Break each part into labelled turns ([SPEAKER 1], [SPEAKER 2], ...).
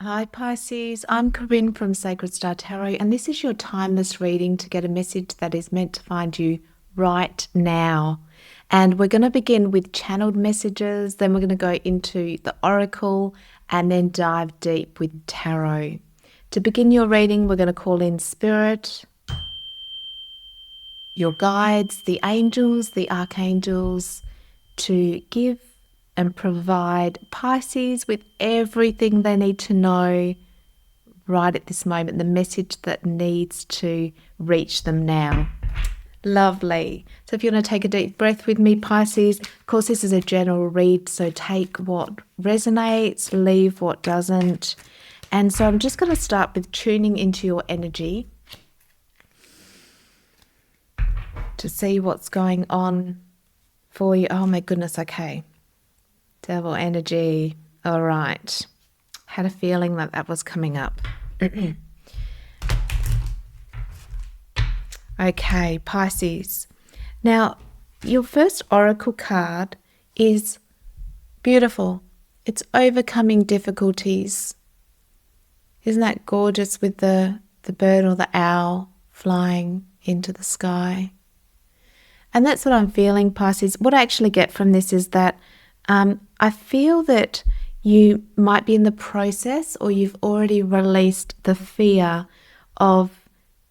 [SPEAKER 1] Hi Pisces, I'm Corinne from Sacred Star Tarot, and this is your timeless reading to get a message that is meant to find you right now. And we're going to begin with channeled messages, then we're going to go into the oracle, and then dive deep with tarot. To begin your reading, we're going to call in spirit, your guides, the angels, the archangels, to give and provide Pisces with everything they need to know right at this moment, the message that needs to reach them now. Lovely. So if you want to take a deep breath with me, Pisces, of course this is a general read, so take what resonates, leave what doesn't. And so I'm just going to start with tuning into your energy to see what's going on for you. Oh my goodness, okay. Devil energy. All right. Had a feeling that that was coming up. Okay, Pisces. Now, your first oracle card is beautiful. It's overcoming difficulties. Isn't that gorgeous with the bird or the owl flying into the sky? And that's what I'm feeling, Pisces. What I actually get from this is that I feel that you might be in the process, or you've already released the fear of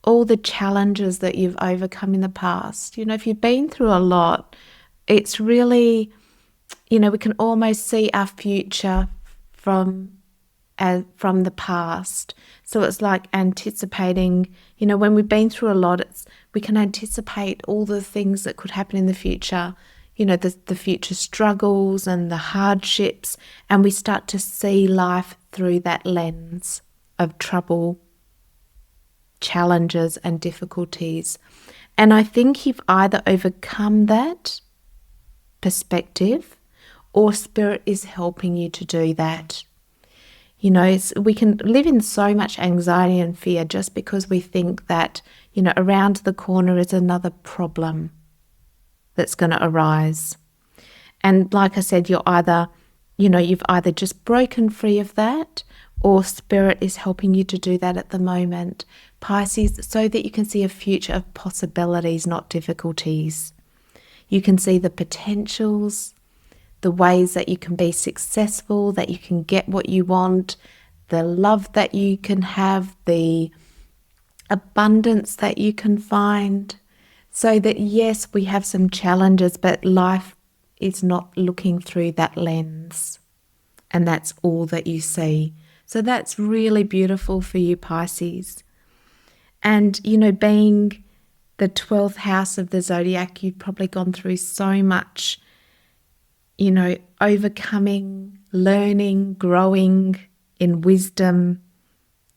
[SPEAKER 1] all the challenges that you've overcome in the past. You know, if you've been through a lot, it's really, you know, we can almost see our future from the past. So it's like anticipating, you know, when we've been through a lot, we can anticipate all the things that could happen in the future, you know, the future struggles and the hardships, and we start to see life through that lens of trouble, challenges and difficulties. And I think you've either overcome that perspective, or Spirit is helping you to do that. You know, we can live in so much anxiety and fear just because we think that, you know, around the corner is another problem that's going to arise. And like I said, you've either just broken free of that, or Spirit is helping you to do that at the moment, Pisces, so that you can see a future of possibilities, not difficulties. You can see the potentials, the ways that you can be successful, that you can get what you want, the love that you can have, the abundance that you can find. So that, yes, we have some challenges, but life is not looking through that lens. And that's all that you see. So that's really beautiful for you, Pisces. And, you know, being the 12th house of the zodiac, you've probably gone through so much, you know, overcoming, learning, growing in wisdom,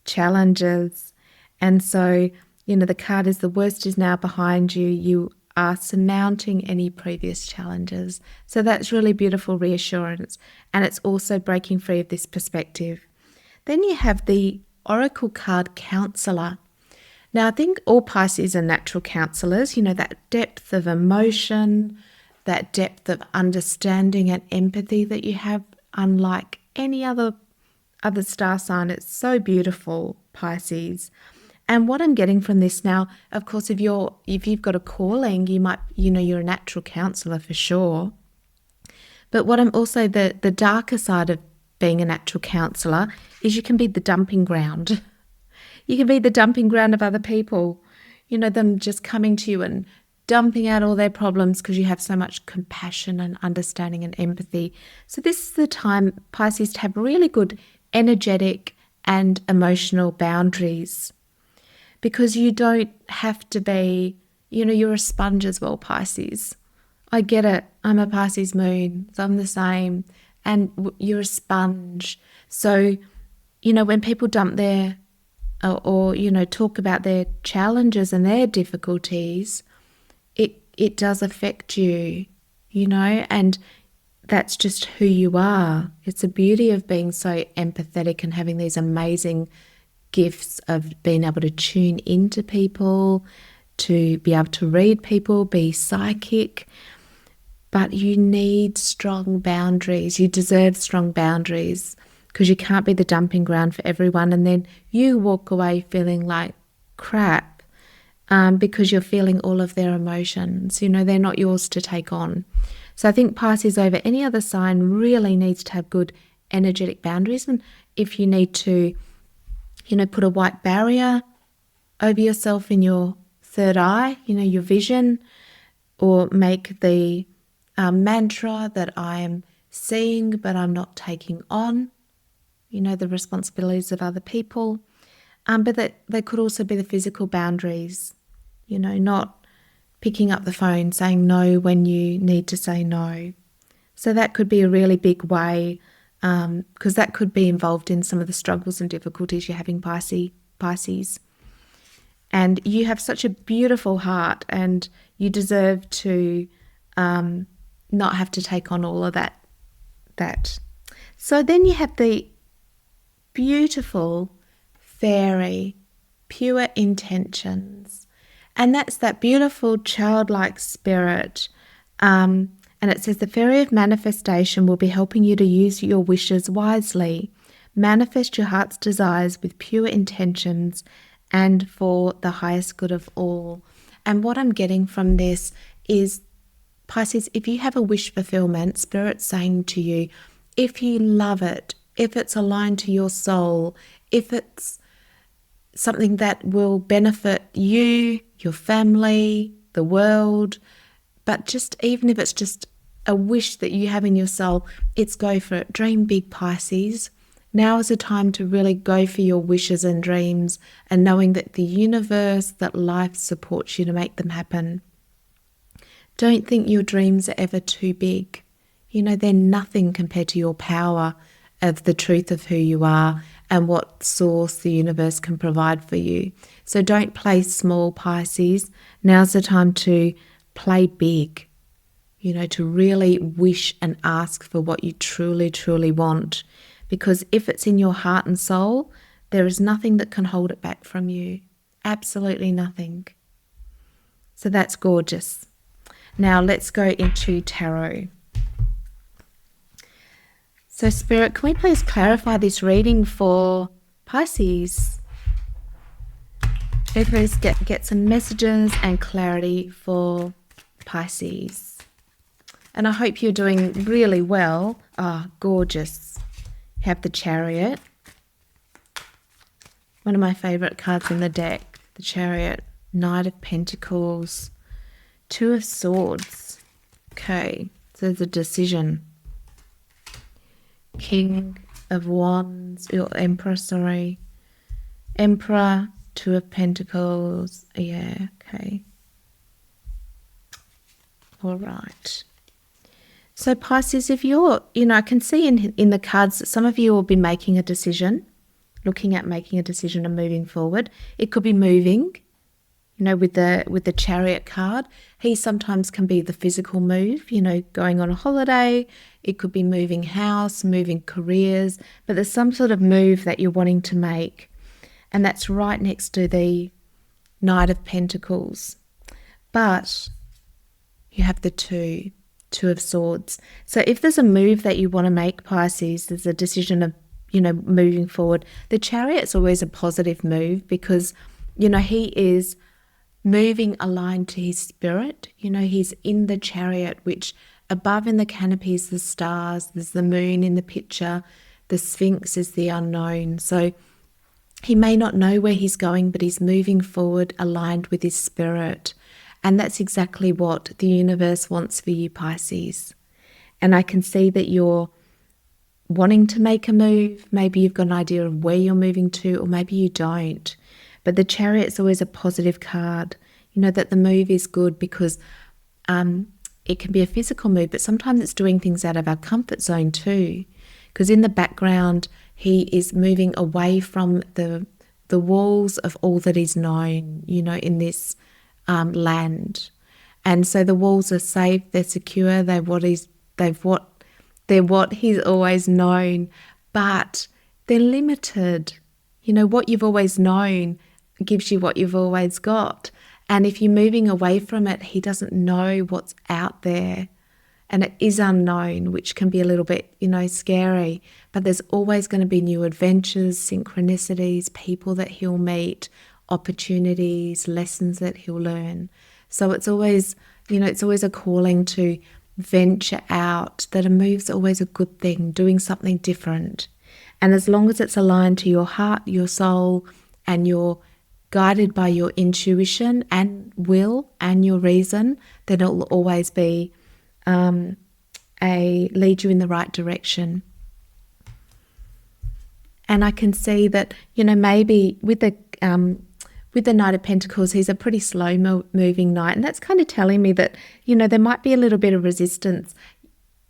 [SPEAKER 1] challenges. And so, you know, the card is the worst is now behind you. You are surmounting any previous challenges. So that's really beautiful reassurance. And it's also breaking free of this perspective. Then you have the oracle card counselor. Now, I think all Pisces are natural counselors. You know, that depth of emotion, that depth of understanding and empathy that you have, unlike any other star sign. It's so beautiful, Pisces. And what I'm getting from this now, of course, if you've got a calling, you might, you know, you're a natural counselor for sure. But what I'm also, the darker side of being a natural counselor is you can be the dumping ground. You can be the dumping ground of other people, you know, them just coming to you and dumping out all their problems because you have so much compassion and understanding and empathy. So this is the time, Pisces, to have really good energetic and emotional boundaries. Because you don't have to be, you know, you're a sponge as well, Pisces. I get it. I'm a Pisces moon, so I'm the same. And you're a sponge. So, you know, when people dump their, or you know, talk about their challenges and their difficulties, it does affect you, you know, and that's just who you are. It's the beauty of being so empathetic and having these amazing gifts of being able to tune into people, to be able to read people, be psychic. But you need strong boundaries. You deserve strong boundaries. because you can't be the dumping ground for everyone, and then you walk away feeling like crap because you're feeling all of their emotions. You know, they're not yours to take on. So I think Pisces over any other sign really needs to have good energetic boundaries. And if you need to, you know, put a white barrier over yourself in your third eye, you know, your vision, or make the mantra that I am seeing but I'm not taking on, you know, the responsibilities of other people. But that they could also be the physical boundaries, you know, not picking up the phone, saying no when you need to say no. So that could be a really big way, because that could be involved in some of the struggles and difficulties you're having, Pisces. And you have such a beautiful heart, and you deserve to not have to take on all of that. So then you have the beautiful fairy, pure intentions. And that's that beautiful childlike spirit. And it says the fairy of manifestation will be helping you to use your wishes wisely. Manifest your heart's desires with pure intentions and for the highest good of all. And what I'm getting from this is, Pisces, if you have a wish fulfillment, Spirit's saying to you, if you love it, if it's aligned to your soul, if it's something that will benefit you, your family, the world, but just even if it's just a wish that you have in your soul, it's go for it. Dream big, Pisces. Now is the time to really go for your wishes and dreams, and knowing that the universe, that life supports you to make them happen. Don't think your dreams are ever too big. You know, they're nothing compared to your power of the truth of who you are and what source the universe can provide for you. So don't play small, Pisces. Now's the time to play big, you know, to really wish and ask for what you truly, truly want. Because if it's in your heart and soul, there is nothing that can hold it back from you. Absolutely nothing. So that's gorgeous. Now let's go into tarot. So Spirit, can we please clarify this reading for Pisces? Please get some messages and clarity for Pisces. And I hope you're doing really well. Gorgeous. You have the Chariot. One of my favourite cards in the deck. The Chariot. Knight of Pentacles. Two of Swords. Okay, so there's a decision. King of Wands, or Emperor, sorry. Emperor, Two of Pentacles. Yeah, okay. All right. So Pisces, if you're, you know, I can see in the cards that some of you will be making a decision, looking at making a decision and moving forward. It could be moving, you know, with the Chariot card. He sometimes can be the physical move, you know, going on a holiday. It could be moving house, moving careers, but there's some sort of move that you're wanting to make. And that's right next to the Knight of Pentacles. But you have the Two of Swords. So if there's a move that you want to make, Pisces, there's a decision of, you know, moving forward. The Chariot's always a positive move because, you know, he is moving aligned to his spirit. You know, he's in the Chariot, which above in the canopy is the stars, there's the moon in the picture, the Sphinx is the unknown. So he may not know where he's going, but he's moving forward aligned with his spirit. And that's exactly what the universe wants for you, Pisces. And I can see that you're wanting to make a move. Maybe you've got an idea of where you're moving to, or maybe you don't. But the Chariot's always a positive card. You know, that the move is good because it can be a physical move, but sometimes it's doing things out of our comfort zone too. Because in the background, he is moving away from the walls of all that is known, you know, in this land. And so the walls are safe, they're secure, they're what he's always known, but they're limited. You know, what you've always known gives you what you've always got. And if you're moving away from it, he doesn't know what's out there. and it is unknown, which can be a little bit, scary. But there's always going to be new adventures, synchronicities, people that he'll meet, opportunities, lessons that he'll learn. So it's always, it's always a calling to venture out, that a move's always a good thing, doing something different. And as long as it's aligned to your heart, your soul, and you're guided by your intuition and will and your reason, then it'll always be lead you in the right direction. And I can see that, maybe with the Knight of Pentacles, he's a pretty slow moving knight. And that's kind of telling me that, there might be a little bit of resistance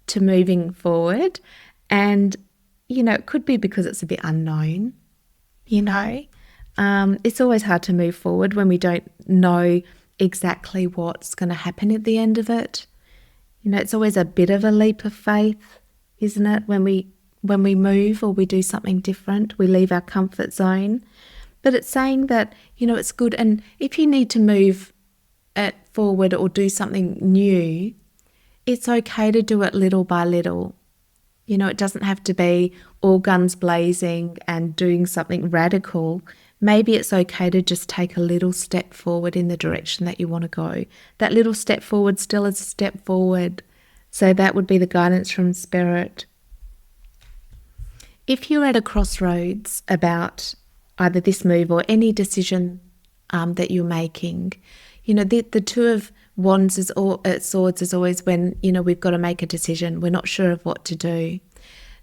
[SPEAKER 1] to moving forward. And, it could be because it's a bit unknown, It's always hard to move forward when we don't know exactly what's going to happen at the end of it. It's always a bit of a leap of faith, isn't it? When we move or we do something different, we leave our comfort zone. But it's saying that, it's good. And if you need to move it forward or do something new, it's okay to do it little by little. It doesn't have to be all guns blazing and doing something radical. Maybe it's okay to just take a little step forward in the direction that you want to go. That little step forward still is a step forward. So that would be the guidance from Spirit. If you're at a crossroads about either this move or any decision that you're making, the Two of Wands Swords is always when, we've got to make a decision. We're not sure of what to do.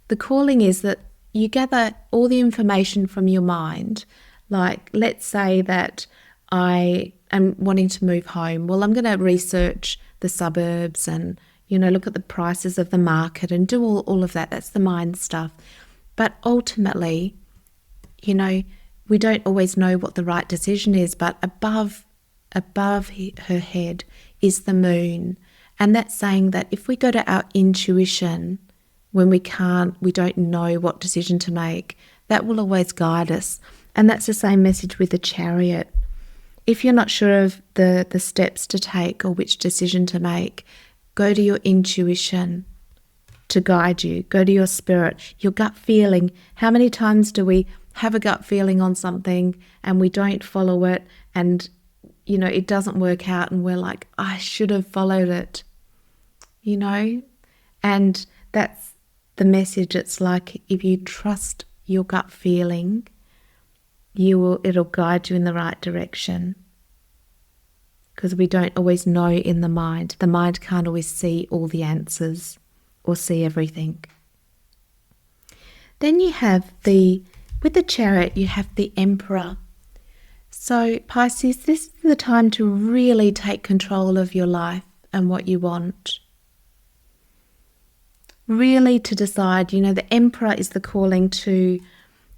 [SPEAKER 1] The calling is that you gather all the information from your mind. Like, let's say that I am wanting to move home. Well, I'm going to research the suburbs and, look at the prices of the market and do all of that. That's the mind stuff. But ultimately, we don't always know what the right decision is, but above her head is the moon. And that's saying that if we go to our intuition when we don't know what decision to make, that will always guide us. And that's the same message with the Chariot. If you're not sure of the steps to take or which decision to make, go to your intuition to guide you. Go to your spirit, your gut feeling. How many times do we have a gut feeling on something and we don't follow it and, it doesn't work out and we're like, I should have followed it, And that's the message. It's like if you trust your gut feeling, it'll guide you in the right direction. Because we don't always know in the mind. The mind can't always see all the answers or see everything. Then you have with the Chariot, you have the Emperor. So Pisces, this is the time to really take control of your life and what you want. Really to decide, the Emperor is the calling to,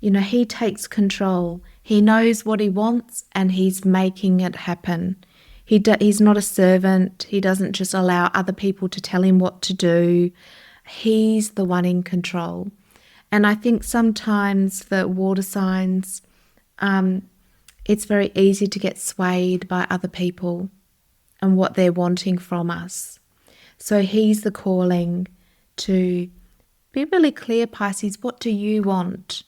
[SPEAKER 1] he takes control. He knows what he wants and he's making it happen. He's not a servant. He doesn't just allow other people to tell him what to do. He's the one in control. And I think sometimes for water signs, it's very easy to get swayed by other people and what they're wanting from us. So he's the calling to be really clear, Pisces, what do you want?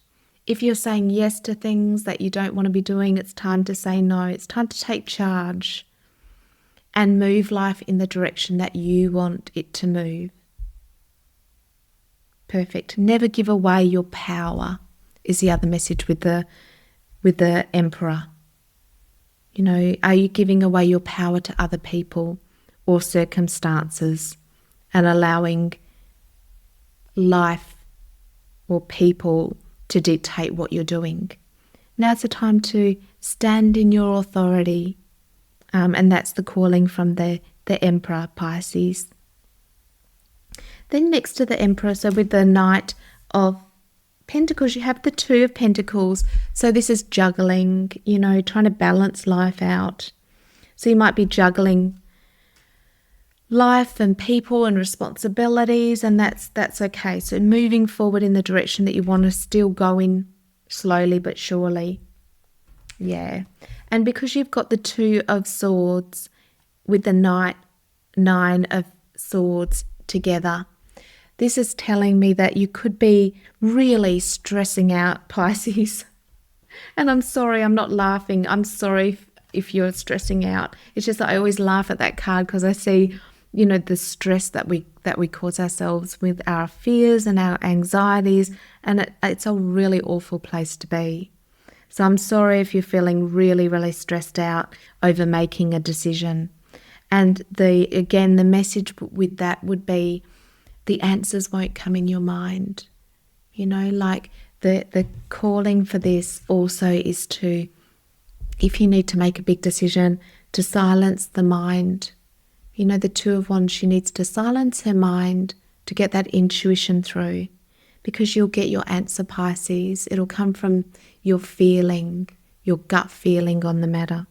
[SPEAKER 1] If you're saying yes to things that you don't want to be doing, it's time to say no. It's time to take charge and move life in the direction that you want it to move. Perfect. Never give away your power is the other message with the Emperor. Are you giving away your power to other people or circumstances and allowing life or people to dictate what you're doing? Now's the time to stand in your authority. And that's the calling from the Emperor, Pisces. Then next to the Emperor, so with the Knight of Pentacles, you have the Two of Pentacles. So this is juggling, trying to balance life out. So you might be juggling life and people and responsibilities, and that's okay. So moving forward in the direction that you want to still go in slowly but surely. Yeah. And because you've got the Two of Swords with the Nine of Swords together. This is telling me that you could be really stressing out, Pisces. And I'm sorry, I'm not laughing. I'm sorry if you're stressing out. It's just that I always laugh at that card because I see, the stress that we cause ourselves with our fears and our anxieties, and it's a really awful place to be. So I'm sorry if you're feeling really, really stressed out over making a decision. And the message with that would be the answers won't come in your mind. Like the calling for this also is to, if you need to make a big decision, to silence the mind. The Two of Wands, she needs to silence her mind to get that intuition through, because you'll get your answer, Pisces. It'll come from your feeling, your gut feeling on the matter.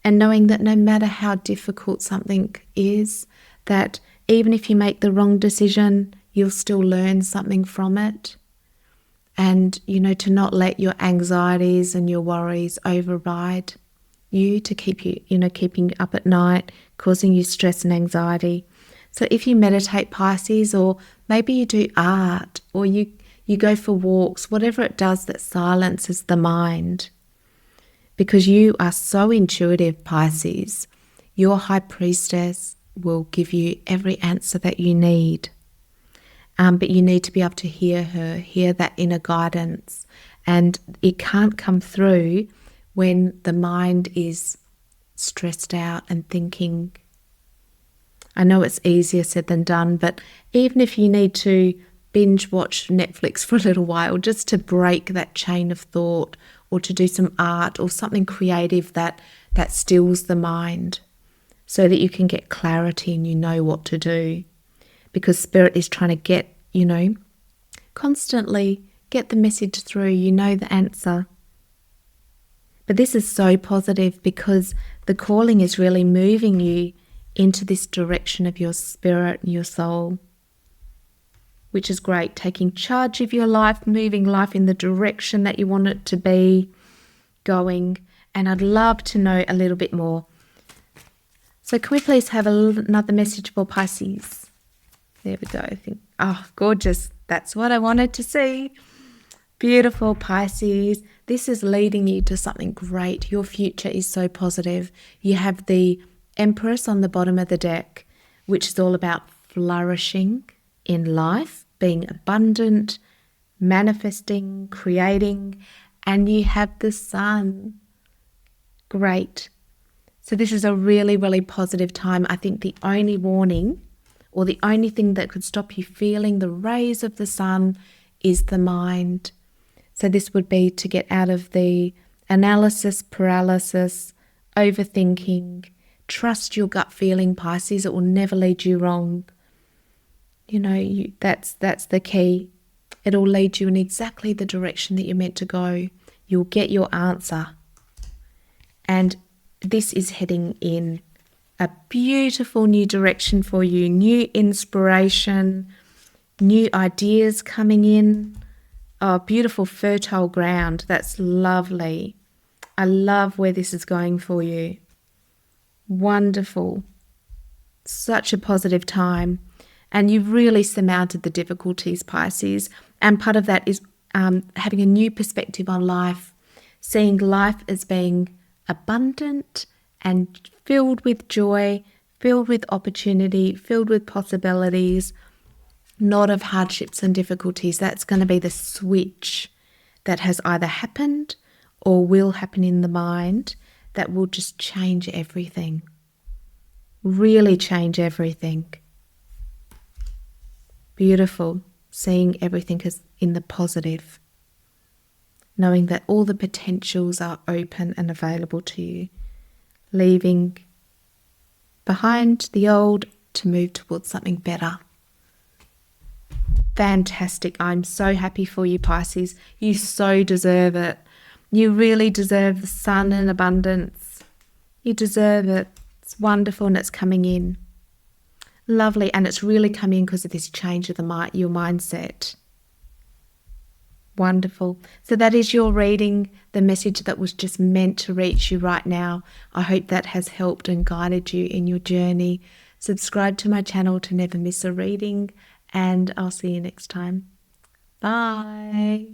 [SPEAKER 1] And knowing that no matter how difficult something is, that even if you make the wrong decision, you'll still learn something from it. And, to not let your anxieties and your worries override you, to keep you, keeping up at night, causing you stress and anxiety. So if you meditate, Pisces, or maybe you do art, or you go for walks, whatever it does that silences the mind, because you are so intuitive, Pisces, your high priestess will give you every answer that you need. But you need to be able to hear her, hear that inner guidance. And it can't come through when the mind is stressed out and thinking. I know it's easier said than done, but even if you need to binge watch Netflix for a little while just to break that chain of thought, or to do some art or something creative that stills the mind so that you can get clarity and you know what to do. Because Spirit is trying to get, constantly get the message through, the answer. But this is so positive because the calling is really moving you into this direction of your spirit and your soul, which is great. Taking charge of your life, moving life in the direction that you want it to be going. And I'd love to know a little bit more. So can we please have another message for Pisces? There we go. Gorgeous. That's what I wanted to see. Beautiful, Pisces. This is leading you to something great. Your future is so positive. You have the Empress on the bottom of the deck, which is all about flourishing in life, being abundant, manifesting, creating, and you have the Sun. Great. So this is a really, really positive time. I think the only warning, or the only thing that could stop you feeling the rays of the sun, is the mind. So this would be to get out of the analysis paralysis, overthinking. Trust your gut feeling, Pisces. It will never lead you wrong. That's the key. It'll lead you in exactly the direction that you're meant to go. You'll get your answer. And this is heading in a beautiful new direction for you. New inspiration, new ideas coming in. Oh, beautiful fertile ground. That's lovely. I love where this is going for you. Wonderful. Such a positive time. And you've really surmounted the difficulties, Pisces. And part of that is having a new perspective on life, seeing life as being abundant and filled with joy, filled with opportunity, filled with possibilities, not of hardships and difficulties. That's going to be the switch that has either happened or will happen in the mind that will just change everything. Really change everything. Beautiful. Seeing everything as in the positive. Knowing that all the potentials are open and available to you. Leaving behind the old to move towards something better. Fantastic. I'm so happy for you, Pisces. You so deserve it. You really deserve the sun and abundance. You deserve it. It's wonderful and it's coming in. Lovely. And it's really coming in because of this change of your mindset. Wonderful. So that is your reading, the message that was just meant to reach you right now. I hope that has helped and guided you in your journey Subscribe to my channel to never miss a reading, and I'll see you next time. Bye.